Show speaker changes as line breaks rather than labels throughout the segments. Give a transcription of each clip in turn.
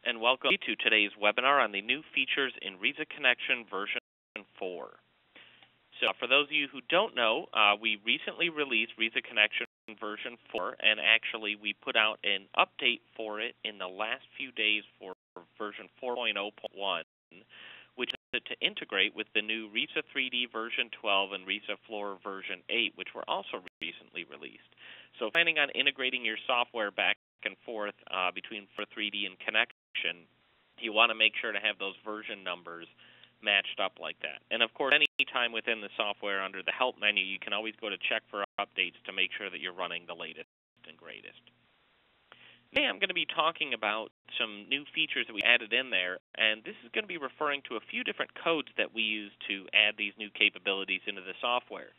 and welcome to today's webinar on the new features in RISAConnection version 4. So for those of you who don't know, we recently released RISAConnection version 4, and actually we put out an update for it in the last few days for version 4.0.1, which is to integrate with the new RISA 3D version 12 and RISA Floor version 8, which were also recently released. So planning on integrating your software back and forth between for 3D and connection, you want to make sure to have those version numbers matched up like that. And of course, any time within the software under the help menu, you can always go to check for updates to make sure that you're running the latest and greatest. Today I'm going to be talking about some new features that we added in there, and this is going to be referring to a few different codes that we use to add these new capabilities into the software.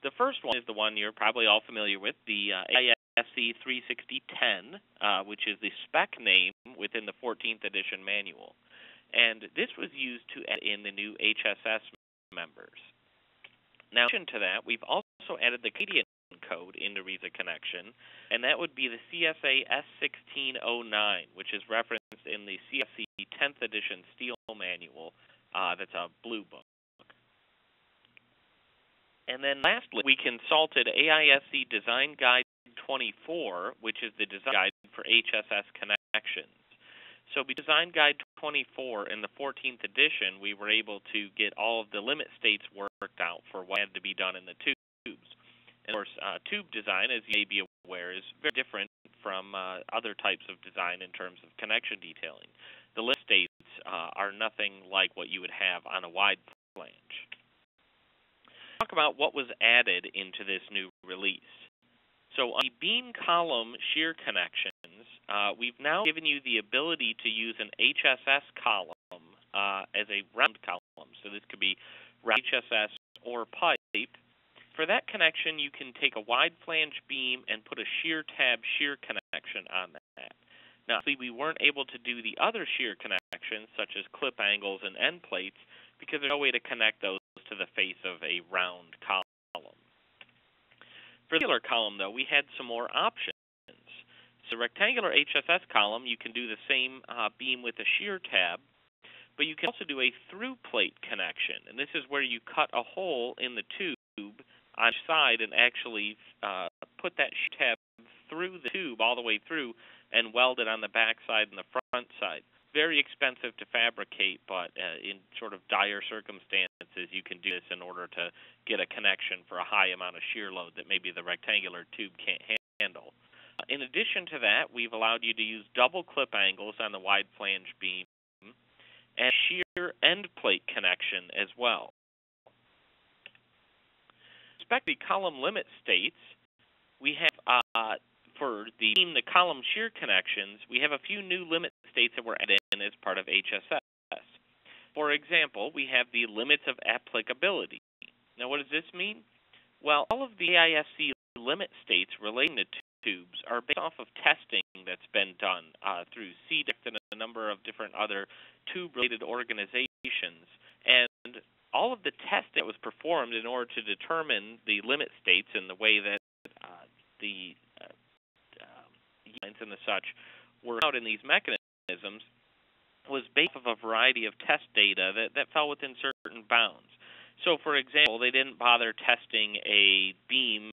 The first one is the one you're probably all familiar with, the AISC 36010, which is the spec name within the 14th edition manual. And this was used to add in the new HSS members. Now, in addition to that, we've also added the Canadian code into RISAConnection, and that would be the CSA S1609, which is referenced in the CSC 10th edition steel manual. That's a blue book. And then lastly, we consulted AISC Design Guide 24, which is the design guide for HSS connections. So we Design Guide 24 in the 14th edition, we were able to get all of the limit states worked out for what had to be done in the tubes. And of course, tube design, as you may be aware, is very different from other types of design in terms of connection detailing. The limit states are nothing like what you would have on a wide flange. Talk about what was added into this new release. So on the beam column shear connections, we've now given you the ability to use an HSS column as a round column. So this could be HSS or pipe. For that connection, you can take a wide flange beam and put a shear tab shear connection on that. Now, see, we weren't able to do the other shear connections, such as clip angles and end plates, because there's no way to connect those to the face of a round column. For the rectangular column, though, we had some more options. So rectangular HSS column, you can do the same beam with a shear tab, but you can also do a through plate connection. And this is where you cut a hole in the tube on each side and actually put that shear tab through the tube all the way through and weld it on the back side and the front side. Very expensive to fabricate, but in sort of dire circumstances, you can do this in order to get a connection for a high amount of shear load that maybe the rectangular tube can't handle. In addition to that, we've allowed you to use double clip angles on the wide flange beam and shear end plate connection as well. With respect to the column limit states, we have for the column shear connections, we have a few new limit states that were added in as part of HSS. For example, we have the limits of applicability. Now, what does this mean? Well, all of the AISC limit states relating to tubes are based off of testing that's been done through CDEC and a number of different other tube-related organizations. And all of the testing that was performed in order to determine the limit states and the way that the and the such were out in these mechanisms was based off of a variety of test data that fell within certain bounds. So, for example, they didn't bother testing a beam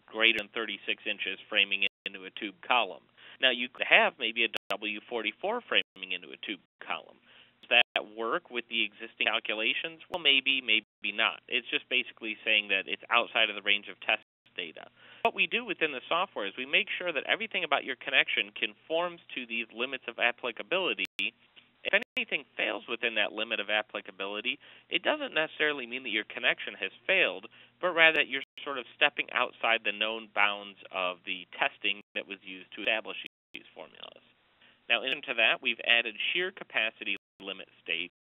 greater than 36 inches framing into a tube column. Now, you could have maybe a W44 framing into a tube column. Does that work with the existing calculations? Well, maybe, maybe not. It's just basically saying that it's outside of the range of test data. What we do within the software is we make sure that everything about your connection conforms to these limits of applicability. If anything fails within that limit of applicability, it doesn't necessarily mean that your connection has failed, but rather that you're sort of stepping outside the known bounds of the testing that was used to establish these formulas. Now, in addition to that, we've added shear capacity limit states,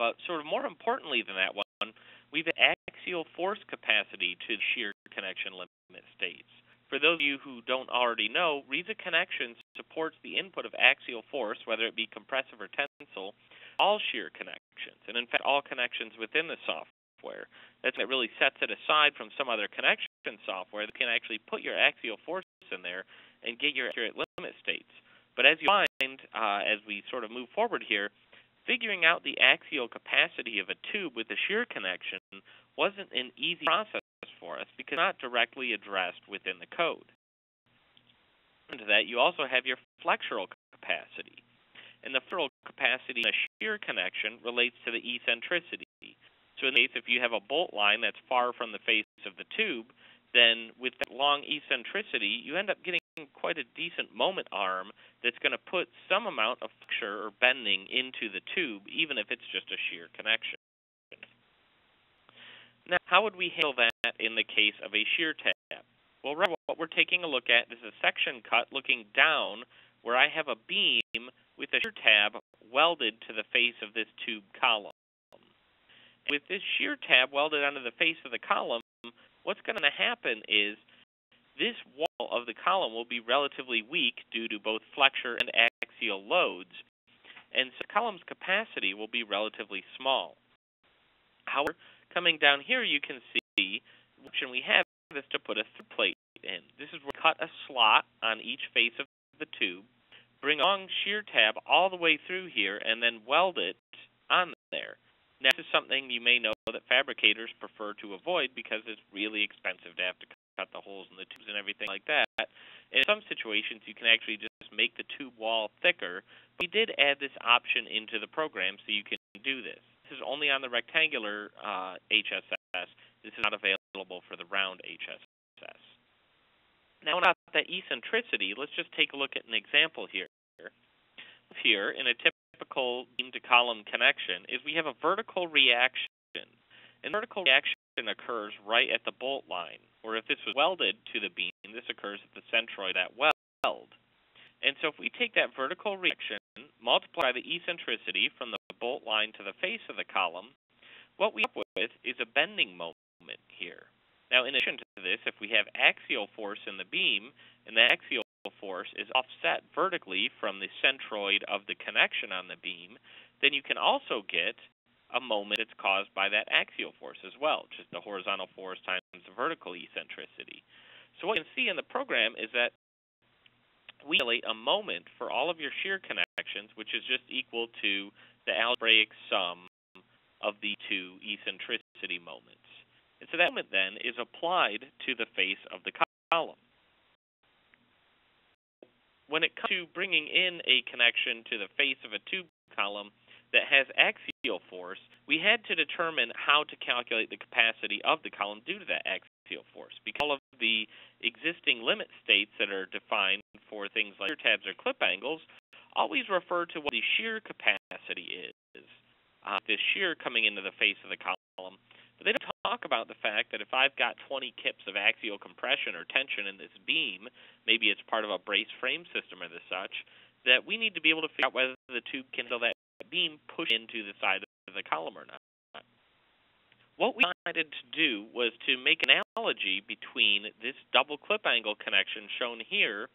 but sort of more importantly than that one, we've added axial force capacity to the shear connection limit states. For those of you who don't already know, RISAConnection supports the input of axial force, whether it be compressive or tensile, all shear connections, and in fact all connections within the software. That's what really sets it aside from some other connection software that can actually put your axial force in there and get your accurate limit states. But as you find, find, as we sort of move forward here, figuring out the axial capacity of a tube with a shear connection wasn't an easy process for us because it's not directly addressed within the code. To that, you also have your flexural capacity. And the flexural capacity in a shear connection relates to the eccentricity. So in the case, if you have a bolt line that's far from the face of the tube, then with that long eccentricity, you end up getting quite a decent moment arm that's going to put some amount of flexure or bending into the tube, even if it's just a shear connection. Now, how would we handle that in the case of a shear tab? Well, right, what we're taking a look at is a section cut looking down where I have a beam with a shear tab welded to the face of this tube column. With this shear tab welded onto the face of the column, what's going to happen is this wall of the column will be relatively weak due to both flexure and axial loads, and so the column's capacity will be relatively small. However, coming down here, you can see the option we have is to put a thread plate in. This is where we cut a slot on each face of the tube, bring a long shear tab all the way through here, and then weld it on there. Now, this is something you may know that fabricators prefer to avoid because it's really expensive to have to cut the holes in the tubes and everything like that. And in some situations, you can actually just make the tube wall thicker. But we did add this option into the program so you can do this. This is only on the rectangular HSS. This is not available for the round HSS. Now, about the eccentricity, let's just take a look at an example here. Here, in a typical beam-to-column connection, is we have a vertical reaction. And vertical reaction occurs right at the bolt line, or if this was welded to the beam, this occurs at the centroid at weld. And so if we take that vertical reaction, multiply the eccentricity from the bolt line to the face of the column, what we end up with is a bending moment here. Now, in addition to this, if we have axial force in the beam, and the axial force is offset vertically from the centroid of the connection on the beam, then you can also get a moment that's caused by that axial force as well, just the horizontal force times the vertical eccentricity. So what you can see in the program is that we calculate a moment for all of your shear connections, which is just equal to the algebraic sum of the two eccentricity moments. And so that moment then is applied to the face of the column. When it comes to bringing in a connection to the face of a tube column that has axial force, we had to determine how to calculate the capacity of the column due to that axial force. Because all of the existing limit states that are defined for things like shear tabs or clip angles always refer to what the shear capacity is, this shear coming into the face of the column. But they don't talk about the fact that if I've got 20 kips of axial compression or tension in this beam, maybe it's part of a brace frame system or the such, that we need to be able to figure out whether the tube can handle that beam push into the side of the column or not. What we decided to do was to make an analogy between this double clip angle connection shown here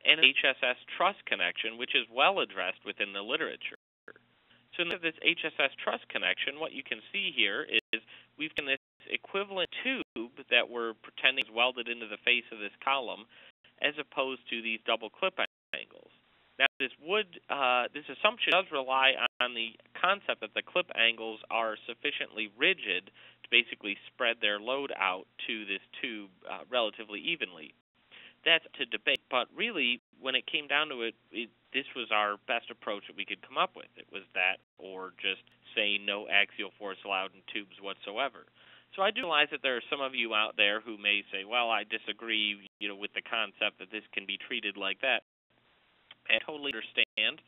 and an HSS truss connection, which is well addressed within the literature. So in this HSS truss connection, what you can see here is we've got this equivalent tube that we're pretending is welded into the face of this column, as opposed to these double clip angles. Now, this assumption does rely on the concept that the clip angles are sufficiently rigid to basically spread their load out to this tube relatively evenly. That's to debate, but really, when it came down to it, this was our best approach that we could come up with. It was that, or just say no axial force allowed in tubes whatsoever. So I do realize that there are some of you out there who may say, well, I disagree, with the concept that this can be treated like that. I totally understand.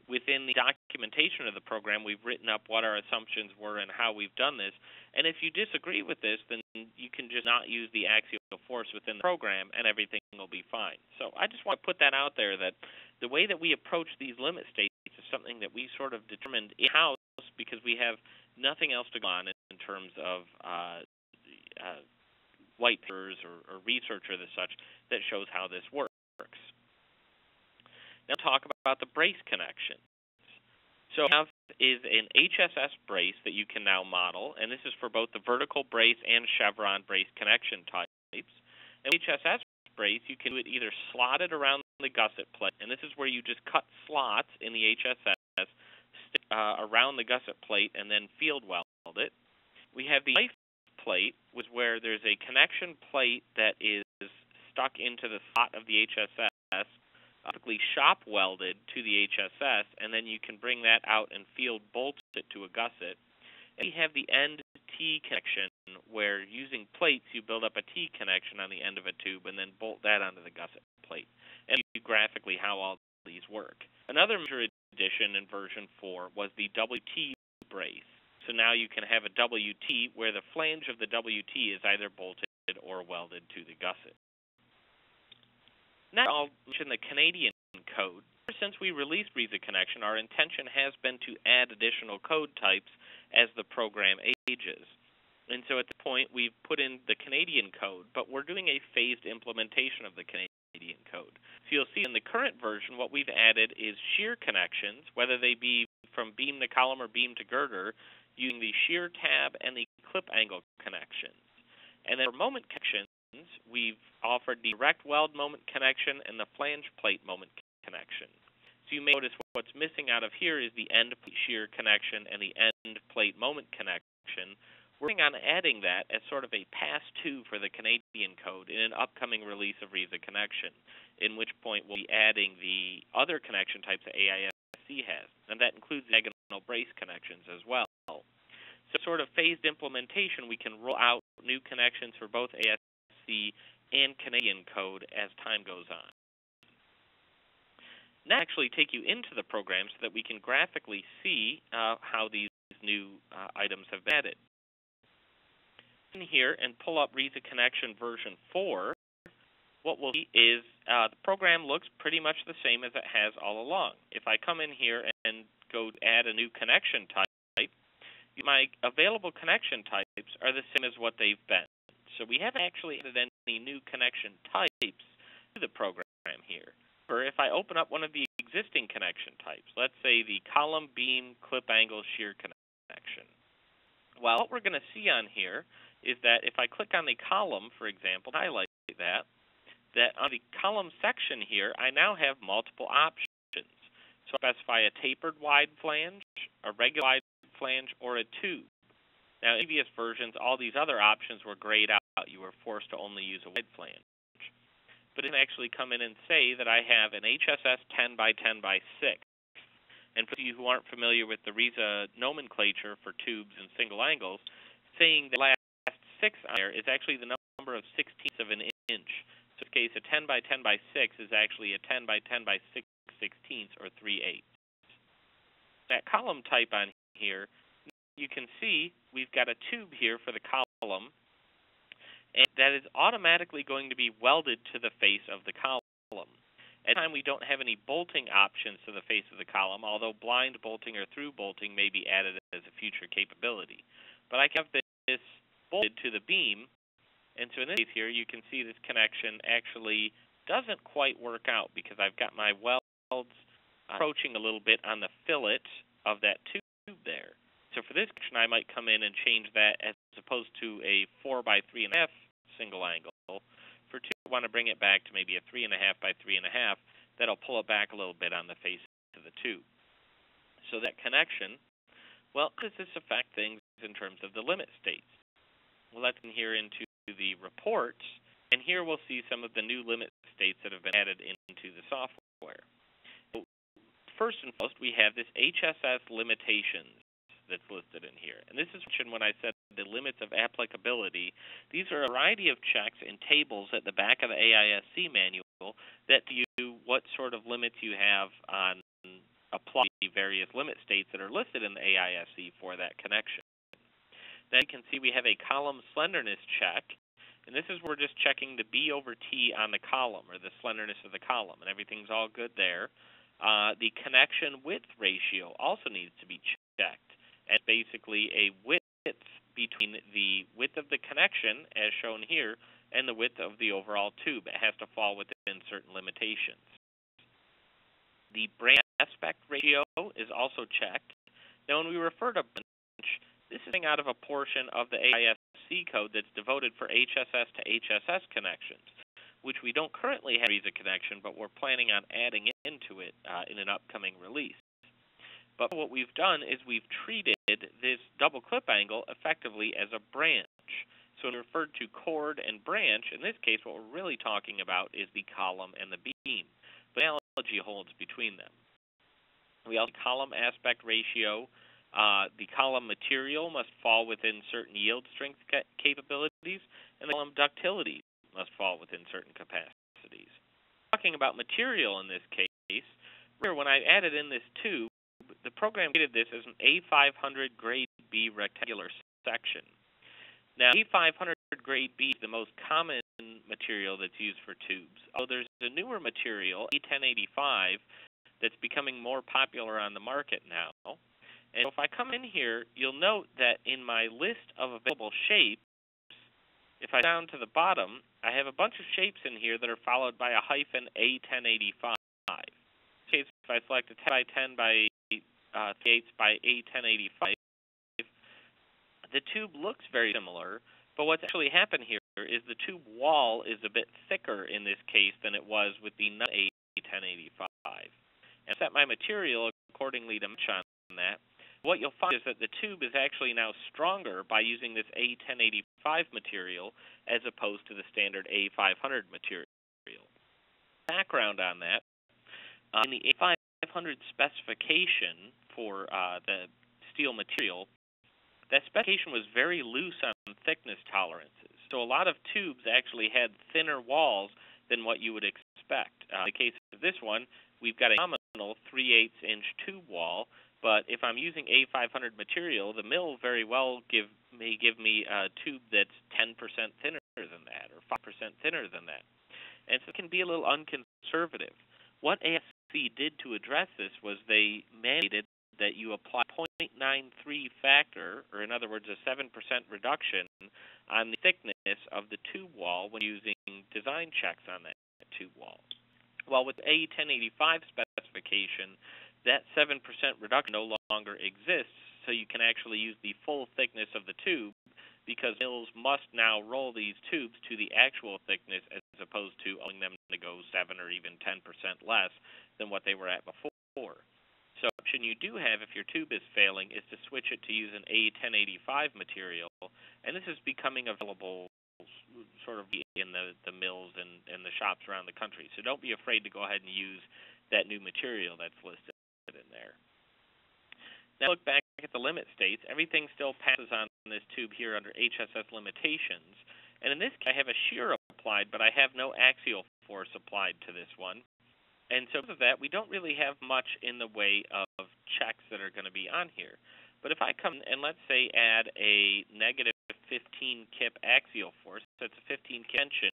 Within the documentation of the program, we've written up what our assumptions were and how we've done this. And if you disagree with this, then you can just not use the axial force within the program and everything will be fine. So I just want to put that out there, that the way that we approach these limit states is something that we sort of determined in-house because we have nothing else to go on in terms of white papers or research or the such that shows how this works. Now talk about the brace connections. So what we have is an HSS brace that you can now model, and this is for both the vertical brace and chevron brace connection types. And HSS brace, you can do it either slotted around the gusset plate, and this is where you just cut slots in the HSS around the gusset plate and then field weld it. We have the knife plate, was where there's a connection plate that is stuck into the slot of the HSS, typically shop welded to the HSS, and then you can bring that out and field bolt it to a gusset. And we have the end T connection, where using plates you build up a T connection on the end of a tube and then bolt that onto the gusset plate. And you see graphically how all these work. Another major addition in version 4 was the WT brace. So now you can have a WT where the flange of the WT is either bolted or welded to the gusset. Now I'll mention the Canadian code. Since we released RISAConnection, our intention has been to add additional code types as the program ages. And so at this point, we've put in the Canadian code, but we're doing a phased implementation of the Canadian code. So you'll see in the current version, what we've added is shear connections, whether they be from beam to column or beam to girder, using the shear tab and the clip angle connections. And then for moment connections, we've offered the direct weld moment connection and the flange plate moment connection. So you may notice what's missing out of here is the end plate shear connection and the end plate moment connection. We're working on adding that as sort of a pass-to for the Canadian code in an upcoming release of RISAConnection, in which point we'll be adding the other connection types that AISC has, and that includes diagonal brace connections as well. So sort of phased implementation, we can roll out new connections for both AISC and Canadian code as time goes on. Now actually take you into the program so that we can graphically see how these new items have been added. In here and pull up RISAConnection version 4, what we'll see is the program looks pretty much the same as it has all along. If I come in here and go add a new connection type, my available connection types are the same as what they've been. So we haven't actually added any new connection types to the program here. Or if I open up one of the existing connection types, let's say the column, beam, clip angle, shear connection. Well, what we're going to see on here is that if I click on the column, for example, highlight that on the column section here, I now have multiple options. So I specify a tapered wide flange, a regular wide flange, or a tube. Now, in previous versions, all these other options were grayed out. You were forced to only use a wide flange. But it can actually come in and say that I have an HSS 10 by 10 by 6. And for you who aren't familiar with the RISA nomenclature for tubes and single angles, saying the last 6 on there is actually the number of 16ths of an inch. So in this case, a 10 by 10 by 6 is actually a 10 by 10 by 6 16ths, or 3/8. That column type on here, you can see we've got a tube here for the column, and that is automatically going to be welded to the face of the column. At the time, we don't have any bolting options to the face of the column, although blind bolting or through bolting may be added as a future capability. But I can have this bolted to the beam, and so in this case here, you can see this connection actually doesn't quite work out because I've got my welds approaching a little bit on the fillet of that tube there. So for this connection, I might come in and change that as opposed to a 4 by 3.5 single angle. For 2, I want to bring it back to maybe a 3.5 by 3.5. That'll pull it back a little bit on the face of the tube. So that connection, well, how does this affect things in terms of the limit states? Well, let's get here into the reports, and here we'll see some of the new limit states that have been added into the software. So first and foremost, we have this HSS limitations that's listed in here. And this is when I said the limits of applicability. These are a variety of checks and tables at the back of the AISC manual that tell you what sort of limits you have on applying the various limit states that are listed in the AISC for that connection. Then you can see we have a column slenderness check, and this is where we're just checking the B over T on the column, or the slenderness of the column, and everything's all good there. The connection width ratio also needs to be checked. And basically a width between the width of the connection, as shown here, and the width of the overall tube. It has to fall within certain limitations. The branch aspect ratio is also checked. Now, when we refer to branch, this is out of a portion of the AISC code that's devoted for HSS to HSS connections. which we don't currently have RISAConnection, but we're planning on adding into it in an upcoming release. But what we've done is we've treated this double clip angle effectively as a branch. So when referred to chord and branch, in this case what we're really talking about is the column and the beam. The analogy holds between them. We also have column aspect ratio. The column material must fall within certain yield strength capabilities, and the column ductility must fall within certain capacities. Talking about material in this case, when I added in this tube, the program created this as an A500 grade B rectangular section. Now, A500 grade B is the most common material that's used for tubes. Although there's a newer material, A1085, that's becoming more popular on the market now. And so if I come in here, you'll note that in my list of available shapes, if I down to the bottom, I have a bunch of shapes in here that are followed by a hyphen A1085. In this case, if I select a 10 by 10 by 3/8 by A1085, the tube looks very similar, but what's actually happened here is the tube wall is a bit thicker in this case than it was with the non-A1085. And set my material accordingly to match on that. What you'll find is that the tube is actually now stronger by using this A1085 material as opposed to the standard A500 material. Background on that, in the A500 specification for the steel material, that specification was very loose on thickness tolerances. So a lot of tubes actually had thinner walls than what you would expect. In the case of this one, we've got a nominal 3/8 inch tube wall, but if I'm using A500 material, the mill very well may give me a tube that's 10% thinner than that or 5% thinner than that. And so it can be a little unconservative. What ASC did to address this was they mandated that you apply 0.93 factor, or in other words, a 7% reduction on the thickness of the tube wall when using design checks on that tube wall. Well, with A1085 specification, that 7% reduction no longer exists, so you can actually use the full thickness of the tube because mills must now roll these tubes to the actual thickness as opposed to allowing them to go 7 or even 10% less than what they were at before. So the option you do have if your tube is failing is to switch it to use an A1085 material, and this is becoming available sort of in the mills and the shops around the country. So don't be afraid to go ahead and use that new material that's listed in there. Now look back at the limit states. Everything still passes on this tube here under HSS limitations. And in this case, I have a shear applied, but I have no axial force applied to this one. And so because of that, we don't really have much in the way of checks that are going to be on here. But if I come and let's say add a negative 15 kip axial force, that's a 15 kip tension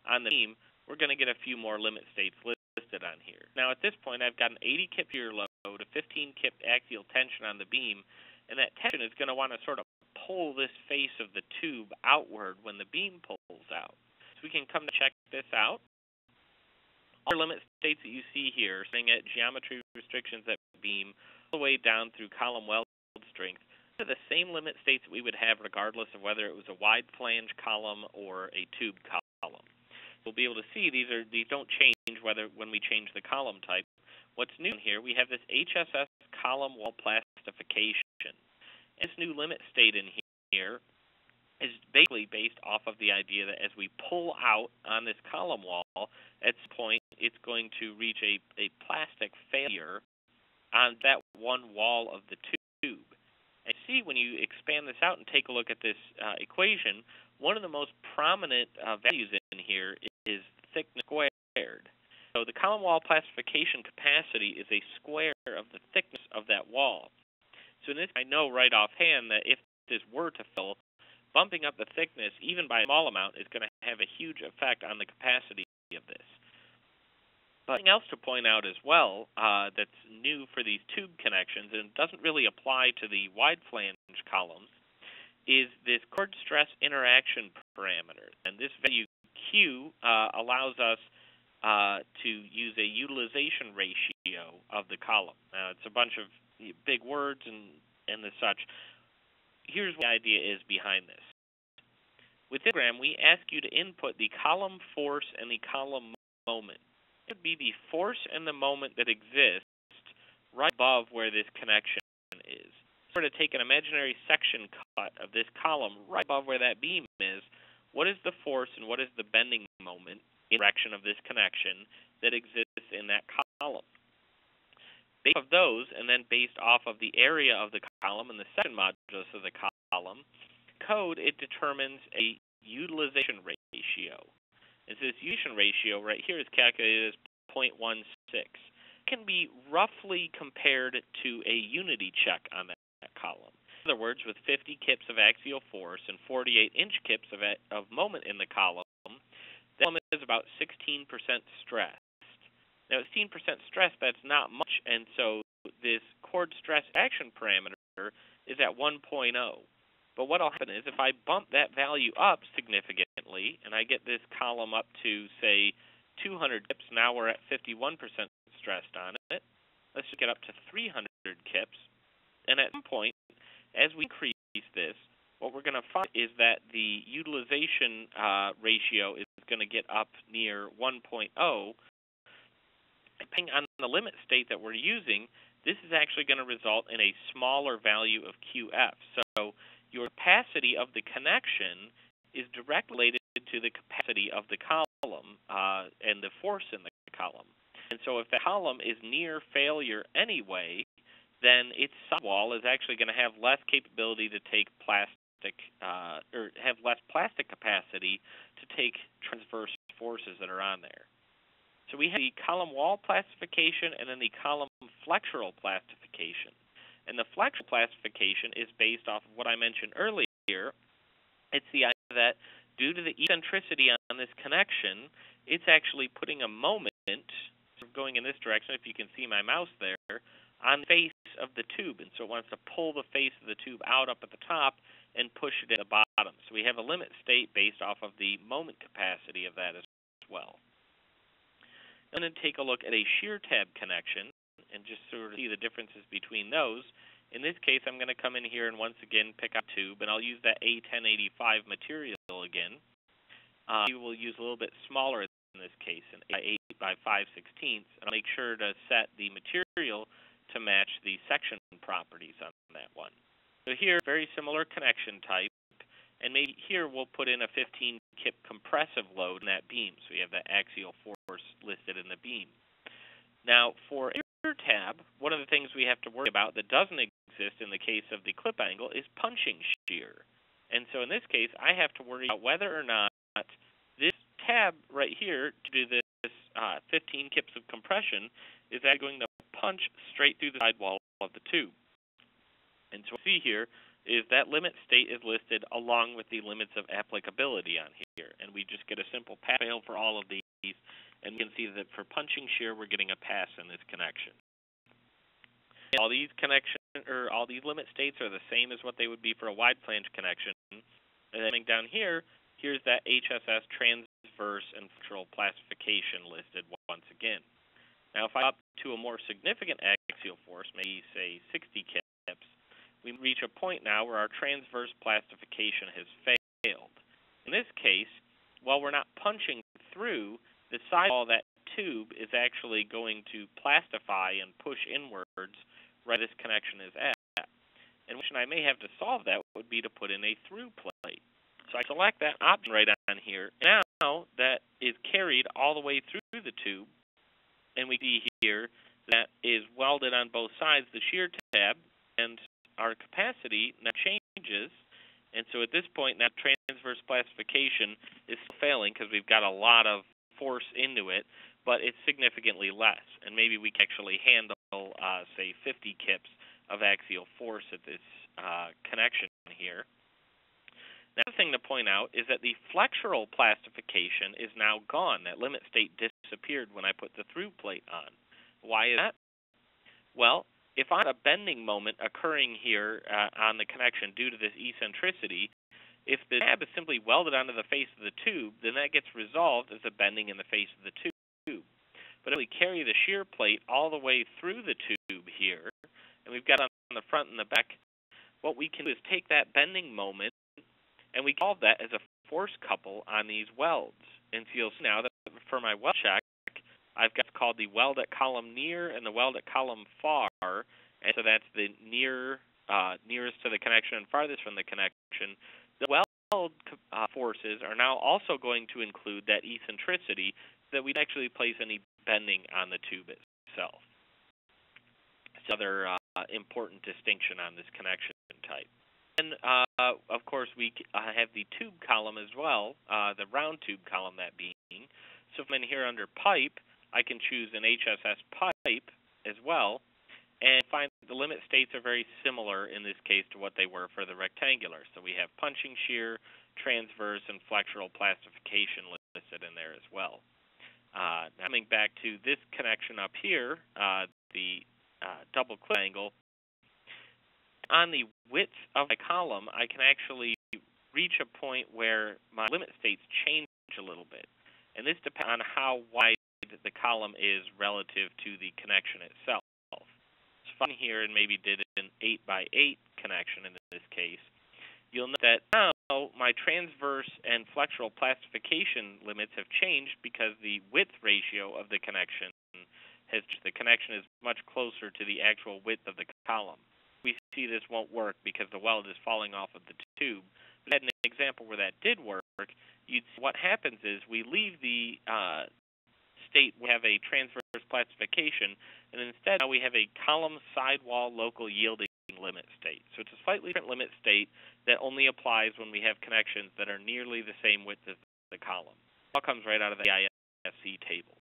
on the beam, we're going to get a few more limit states listed on here. Now at this point, I've got an 80 kip shear load, a 15 kip axial tension on the beam, and that tension is going to want to sort of pull this face of the tube outward when the beam pulls out. So we can come to check this out. All limit states that you see here, staying at geometry restrictions at beam, all the way down through column weld strength, are the same limit states that we would have regardless of whether it was a wide flange column or a tube column. We'll be able to see these don't change when we change the column type. What's new here, we have this HSS column wall plastification. And this new limit state in here is basically based off of the idea that as we pull out on this column wall, at this point it's going to reach a plastic failure on that one wall of the tube. And see, when you expand this out and take a look at this equation, one of the most prominent values in here is thickness squared. So the column wall plastification capacity is a square of the thickness of that wall. So in this, I know right offhand that if this were to fill, bumping up the thickness, even by a small amount, is going to have a huge effect on the capacity of this. Something else to point out as well that's new for these tube connections, and doesn't really apply to the wide flange columns, is this chord stress interaction parameter. And this value Q allows us to use a utilization ratio of the column. Now, it's a bunch of big words and the such. Here's what the idea is behind this. With this program, we ask you to input the column force and the column moment. It would be the force and the moment that exist right above where this connection is. We're going to take an imaginary section cut of this column right above where that beam is. What is the force and what is the bending moment in the direction of this connection that exists in that column? Based off of those, and then based off of the area of the column and the section modulus of the column, code, it determines a utilization ratio. And so this utilization ratio right here is calculated as 0.16. It can be roughly compared to a unity check on that column. In other words, with 50 kips of axial force and 48-inch kips of moment in the column, that column is about 16% stressed. Now, 16% stress, that's not much, and so this chord stress action parameter is at 1.0. But what will happen is if I bump that value up significantly, and I get this column up to, say, 200 kips, now we're at 51% stressed on it. Let's get up to 300 kips. And at some point, as we increase this, what we're going to find is that the utilization ratio is going to get up near 1.0. Depending on the limit state that we're using, this is actually going to result in a smaller value of QF. So your capacity of the connection is directly related to the capacity of the column and the force in the column. And so if the column is near failure anyway, then its sidewall is actually going to have less capability to take plastic, or have less plastic capacity to take transverse forces that are on there. So we have the column wall plastification and then the column flexural plastification. And the flexural plastification is based off of what I mentioned earlier. It's the idea that due to the eccentricity on this connection, it's actually putting a moment going in this direction, if you can see my mouse there, on the face of the tube. And so it wants to pull the face of the tube out up at the top and push it at the bottom. So we have a limit state based off of the moment capacity of that as well. And then take a look at a shear tab connection and just sort of see the differences between those. In this case, I'm going to come in here and once again pick up a tube, and I'll use that A1085 material again. We will use a little bit smaller in this case, an 8 by 5/16, and I'll make sure to set the material to match the section properties on that one. So here, very similar connection type, and maybe here we'll put in a 15-kip compressive load in that beam, so we have that axial force listed in the beam. Now, for shear tab, one of the things we have to worry about that doesn't exist in the case of the clip angle is punching shear. And so in this case, I have to worry about whether or not this tab right here to do this 15 kips of compression is that going to punch straight through the sidewall of the tube. And so what we see here is that limit state is listed along with the limits of applicability on here. And we just get a simple pass-fail for all of these. And you can see that for punching shear, we're getting a pass in this connection. All these all these limit states are the same as what they would be for a wide flange connection. And then down here, here's that HSS transverse and flexural plastification listed once again. Now, if I up to a more significant axial force, maybe say 60 kips, we reach a point now where our transverse plastification has failed. In this case, while we're not punching through, the sidewall of that tube is actually going to plastify and push inwards where this connection is at. And what I may have to solve that would be to put in a through plate. So I select that option right on here. Now that is carried all the way through the tube, and we see here that is welded on both sides, the shear tab, and our capacity now changes. And so at this point, now transverse plastification is still failing because we've got a lot of force into it, but it's significantly less. And maybe we can actually handle, say, 50 kips of axial force at this connection here. Another thing to point out is that the flexural plastification is now gone. That limit state disappeared when I put the through plate on. Why is that? Well, if I have a bending moment occurring here on the connection due to this eccentricity, if the tab is simply welded onto the face of the tube, then that gets resolved as a bending in the face of the tube. But if we carry the shear plate all the way through the tube here, and we've got on the front and the back, what we can do is take that bending moment and we call that as a force couple on these welds. And so you'll see now that for my weld check, I've got called the weld at column near and the weld at column far, and so that's the nearest to the connection and farthest from the connection. The weld forces are now also going to include that eccentricity so that we actually place any bending on the tube itself. It's another important distinction on this connection type. And, of course, we have the tube column as well, the round tube column that being. So if I'm in here under pipe, I can choose an HSS pipe as well, and find the limit states are very similar in this case to what they were for the rectangular. So we have punching shear, transverse, and flexural plastification listed in there as well. Now coming back to this connection up here, the double clip angle, on the width of my column, I can actually reach a point where my limit states change a little bit. And this depends on how wide the column is relative to the connection itself. So if I'm here and maybe did an 8x8 connection in this case, you'll note that now my transverse and flexural plastification limits have changed because the width ratio of the connection is much closer to the actual width of the column. We see this won't work because the weld is falling off of the tube. But in an example where that did work, what happens is we leave the state we have a transverse plastification, and instead now we have a column sidewall local yielding limit state. So it's a slightly different limit state that only applies when we have connections that are nearly the same width as the column. It all comes right out of the ISC tables.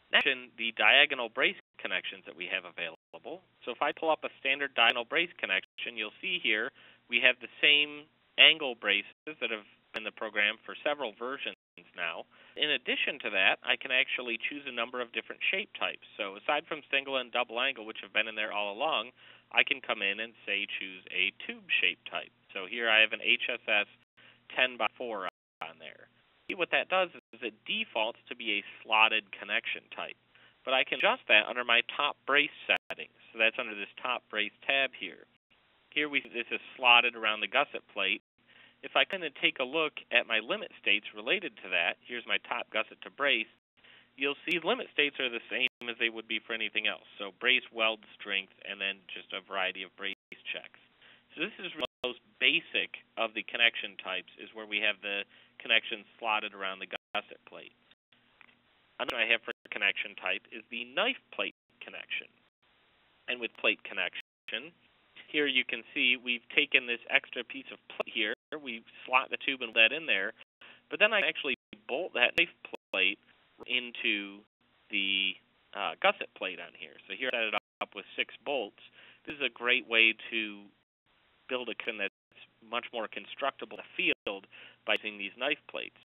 Next, the diagonal brace connections that we have available. So if I pull up a standard diagonal brace connection, you'll see here we have the same angle braces that have been in the program for several versions now. In addition to that, I can actually choose a number of different shape types. So aside from single and double angle, which have been in there all along, I can come in and say choose a tube shape type. So here I have an HSS 10x4 on there. What that does is it defaults to be a slotted connection type. But I can adjust that under my top brace settings. So that's under this top brace tab here. Here this is slotted around the gusset plate. If I kind of take a look at my limit states related to that, here's my top gusset to brace, you'll see limit states are the same as they would be for anything else. So brace weld strength and then just a variety of brace checks. So this is the most basic of the connection types, is where we have the connection slotted around the gusset plate. Another one I have for connection type is the knife plate connection. And with plate connection, here you can see we've taken this extra piece of plate here, we slot the tube and lead in there, but then I actually bolt that knife plate into the gusset plate on here. So here I set it up with 6 bolts. This is a great way to build a connection that's much more constructible in the field by using these knife plates.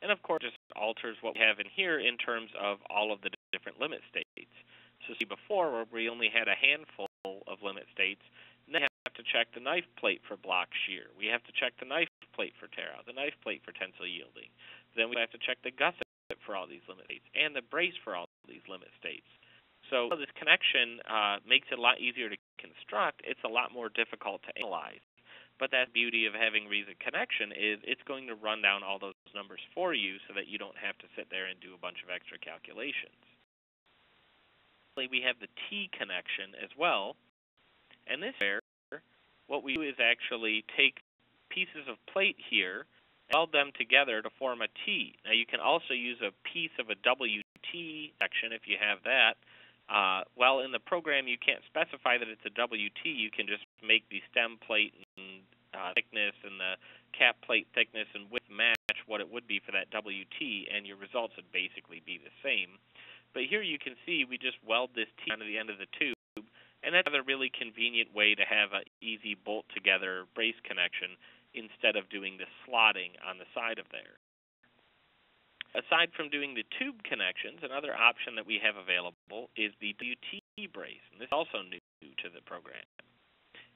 And of course, it just alters what we have in here in terms of all of the different limit states. So see before where we only had a handful of limit states, and then we have to check the knife plate for block shear. We have to check the knife plate for tear out, the knife plate for tensile yielding. Then we have to check the gusset for all these limit states and the brace for all these limit states. So this connection makes it a lot easier to construct. It's a lot more difficult to analyze. But that beauty of having RISAConnection is it's going to run down all those numbers for you so that you don't have to sit there and do a bunch of extra calculations. We have the T connection as well. And this here, what we do is actually take pieces of plate here, weld them together to form a T. Now you can also use a piece of a WT section if you have that. Well, in the program you can't specify that it's a WT. You can just make the stem plate and thickness and the cap plate thickness and width match what it would be for that WT, and your results would basically be the same. But here you can see we just weld this T onto the end of the tube, and that's another really convenient way to have an easy bolt-together brace connection instead of doing the slotting on the side of there. Aside from doing the tube connections, another option that we have available is the WT brace, and this is also new to the program.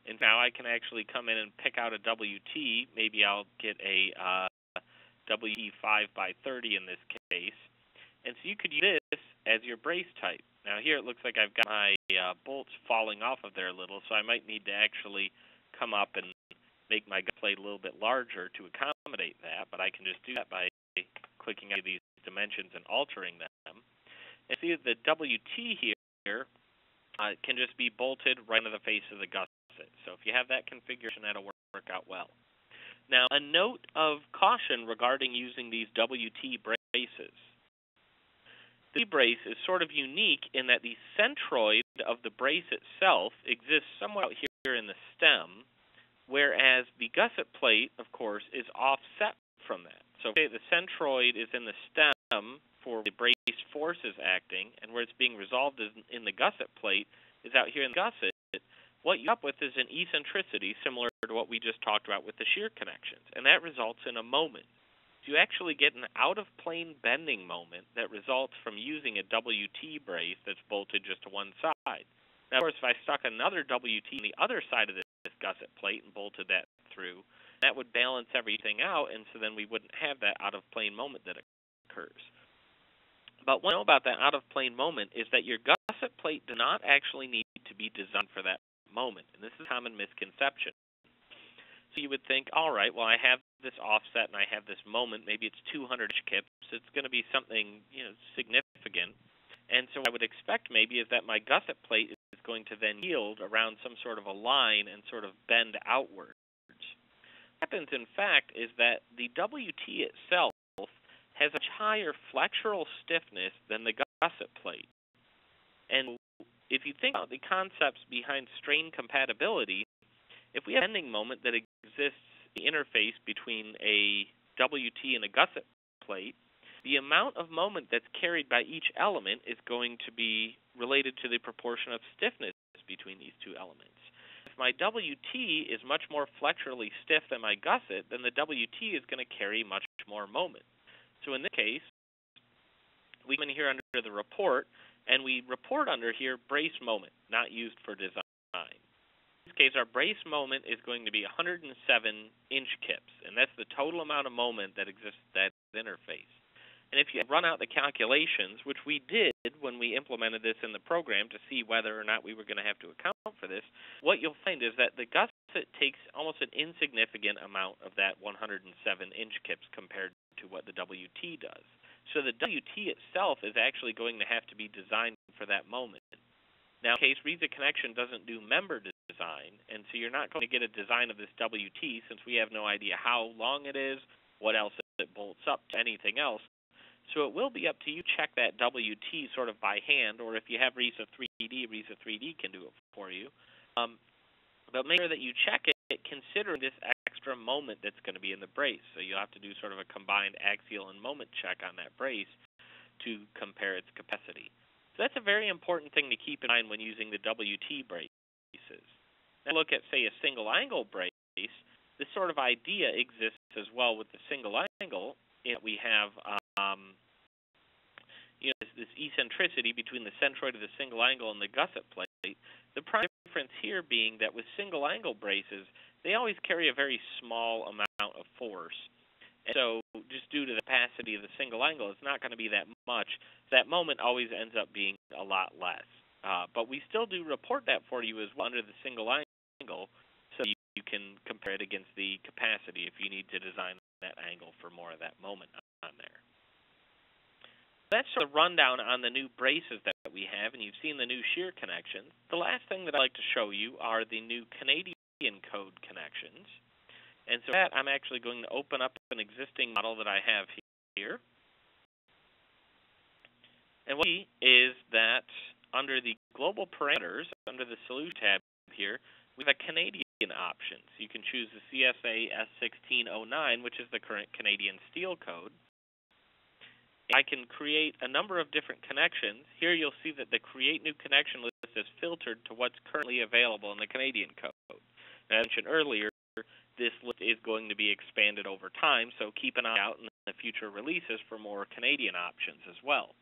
And now I can actually come in and pick out a WT. Maybe I'll get a WT 5x30 in this case. And so you could use this as your brace type. Now here it looks like I've got my bolts falling off of there a little, so I might need to actually come up and make my gusset plate a little bit larger to accommodate that, but I can just do that by clicking on these dimensions and altering them. And see that the WT here can just be bolted right into the face of the gusset. So if you have that configuration, that'll work out well. Now, a note of caution regarding using these WT braces. The brace is sort of unique in that the centroid of the brace itself exists somewhat out here in the stem, whereas the gusset plate, of course, is offset from that. So say the centroid is in the stem for the brace forces acting, and where it's being resolved is in the gusset plate is out here in the gusset. What you end up with is an eccentricity similar to what we just talked about with the shear connections, and that results in a moment. So you actually get an out-of-plane bending moment that results from using a WT brace that's bolted just to one side. Now, of course, if I stuck another WT on the other side of this gusset plate and bolted that through, that would balance everything out, and so then we wouldn't have that out-of-plane moment that occurs. But what you know about that out-of-plane moment is that your gusset plate does not actually need to be designed for that moment, and this is a common misconception. So you would think, all right, well, I have this offset and I have this moment. Maybe it's 200 inch kips. It's going to be something significant. And so what I would expect maybe is that my gusset plate is going to then yield around some sort of a line and sort of bend outwards. What happens, in fact, is that the WT itself has a much higher flexural stiffness than the gusset plate. And if you think about the concepts behind strain compatibility, if we have a bending moment that exists in the interface between a WT and a gusset plate, the amount of moment that's carried by each element is going to be related to the proportion of stiffness between these two elements. If my WT is much more flexurally stiff than my gusset, then the WT is going to carry much more moment. So in this case, we come in here under the report, and we report under here brace moment, not used for design. In this case, our brace moment is going to be 107 inch kips, and that's the total amount of moment that exists at that interface. And if you run out the calculations, which we did when we implemented this in the program to see whether or not we were going to have to account for this, what you'll find is that the gusset takes almost an insignificant amount of that 107 inch kips compared to what the WT does. So the WT itself is actually going to have to be designed for that moment. Now, in case RISAConnection doesn't do member design, and so you're not going to get a design of this WT since we have no idea how long it is, what else it bolts up to, anything else. So it will be up to you to check that WT sort of by hand, or if you have RISA 3D can do it for you. But make sure that you check it considering this extra moment that's going to be in the brace. So you'll have to do sort of a combined axial and moment check on that brace to compare its capacity. So that's a very important thing to keep in mind when using the WT braces. Now look at, say, a single angle brace. This sort of idea exists as well with the single angle. We have this eccentricity between the centroid of the single angle and the gusset plate. The prime difference here being that with single angle braces, they always carry a very small amount of force. And so just due to the capacity of the single angle, it's not going to be that much. That moment always ends up being a lot less. But we still do report that for you as well under the single angle, so you can compare it against the capacity if you need to design that angle for more of that moment on there. That's sort of the rundown on the new braces that we have, and you've seen the new shear connections. The last thing that I'd like to show you are the new Canadian code connections. And so that I'm actually going to open up an existing model that I have here. And what we see is that under the global parameters, under the solution tab here, we have a Canadian option. So you can choose the CSA S1609, which is the current Canadian steel code. I can create a number of different connections. Here you'll see that the Create New Connection list is filtered to what's currently available in the Canadian code. As I mentioned earlier, this list is going to be expanded over time, so keep an eye out in the future releases for more Canadian options as well.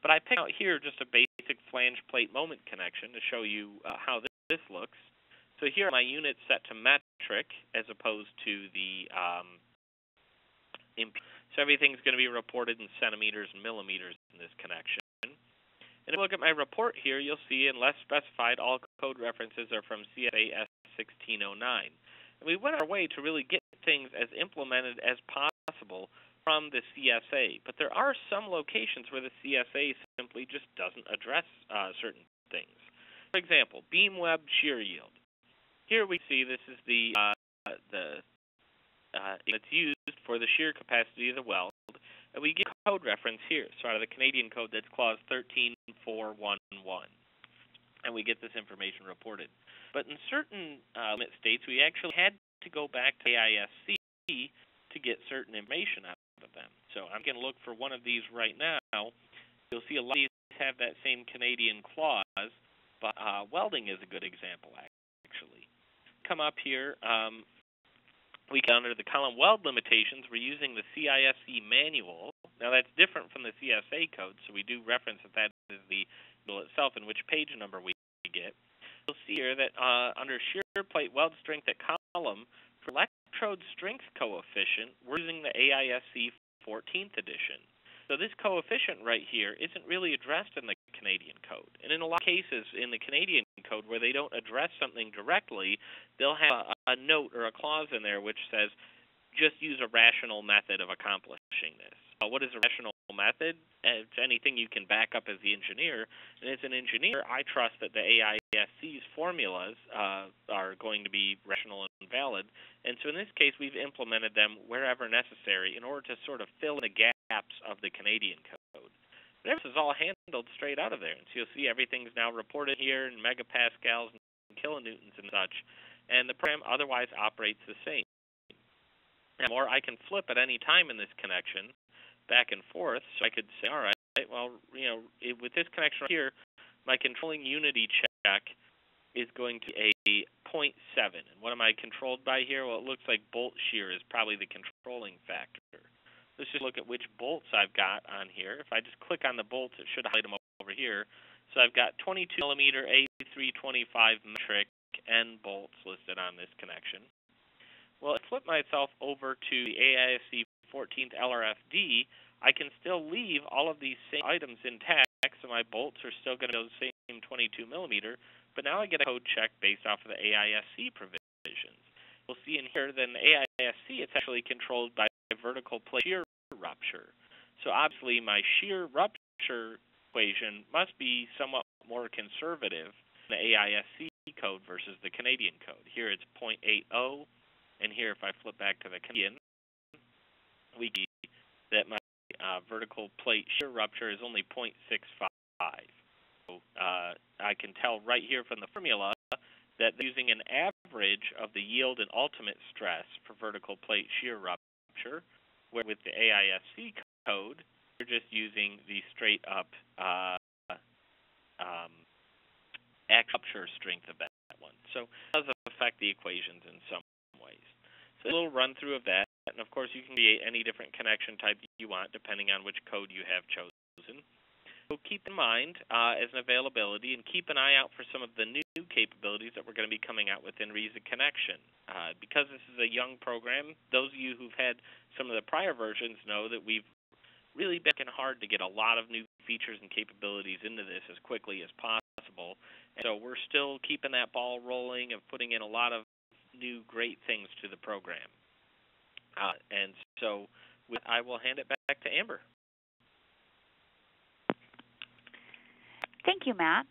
But I picked out here just a basic flange plate moment connection to show you how this looks. So here my unit's set to metric as opposed to the so everything's going to be reported in centimeters and millimeters in this connection. And if you look at my report here, you'll see unless specified, all code references are from CSA S1609. And we went our way to really get things as implemented as possible from the CSA. But there are some locations where the CSA simply just doesn't address certain things. For example, beam web shear yield. Here we see this is it's used for the shear capacity of the weld, and we get a code reference here. So out of the Canadian code, that's clause 13411, and we get this information reported. But in certain limit states, we actually had to go back to AISC to get certain information out of them. So I'm going to look for one of these right now. You'll see a lot of these have that same Canadian clause, but welding is a good example, actually. Come up here. We get under the column weld limitations. We're using the CISC manual. Now, that's different from the CSA code, so we do reference that is the manual itself and which page number we get. You'll see here that under shear plate weld strength at column, for electrode strength coefficient, we're using the AISC 14th edition. So this coefficient right here isn't really addressed in the Canadian code. And in a lot of cases in the Canadian code where they don't address something directly, they'll have a note or a clause in there which says, just use a rational method of accomplishing this. What is a rational method? It's anything you can back up as the engineer. And as an engineer, I trust that the AISC's formulas are going to be rational and valid. And so in this case, we've implemented them wherever necessary in order to sort of fill in the gaps of the Canadian code. But this is all handled straight out of there. And so you'll see everything's now reported here in megapascals and kilonewtons and such. And the program otherwise operates the same. Or I can flip at any time in this connection back and forth. So I could say, all right, well, with this connection right here, my controlling unity check is going to be a 0.7. And what am I controlled by here? Well, it looks like bolt shear is probably the controlling factor. Let's just look at which bolts I've got on here. If I just click on the bolts, it should highlight them over here. So I've got 22 millimeter A325 metric N bolts listed on this connection. Well, if I flip myself over to the AISC 14th LRFD, I can still leave all of these same items intact, so my bolts are still going to be the same 22 millimeter, but now I get a code check based off of the AISC provisions. We'll see in here that in the AISC, it's actually controlled by vertical plate shear rupture. So obviously my shear rupture equation must be somewhat more conservative in the AISC code versus the Canadian code. Here it's 0.80. And here, if I flip back to the Canadian, we see that my vertical plate shear rupture is only 0.65. So I can tell right here from the formula that they're using an average of the yield and ultimate stress for vertical plate shear rupture, where with the AISC code, we're just using the straight-up rupture strength of that one. So it does affect the equations in some ways. So a little run through of that, and of course you can create any different connection type you want depending on which code you have chosen. So keep in mind as an availability, and keep an eye out for some of the new capabilities that we're going to be coming out within RISAConnection. Because this is a young program, those of you who've had some of the prior versions know that we've really been working hard to get a lot of new features and capabilities into this as quickly as possible. And so we're still keeping that ball rolling of putting in a lot of new great things to the program. And so I will hand it back to Amber.
Thank you, Matt.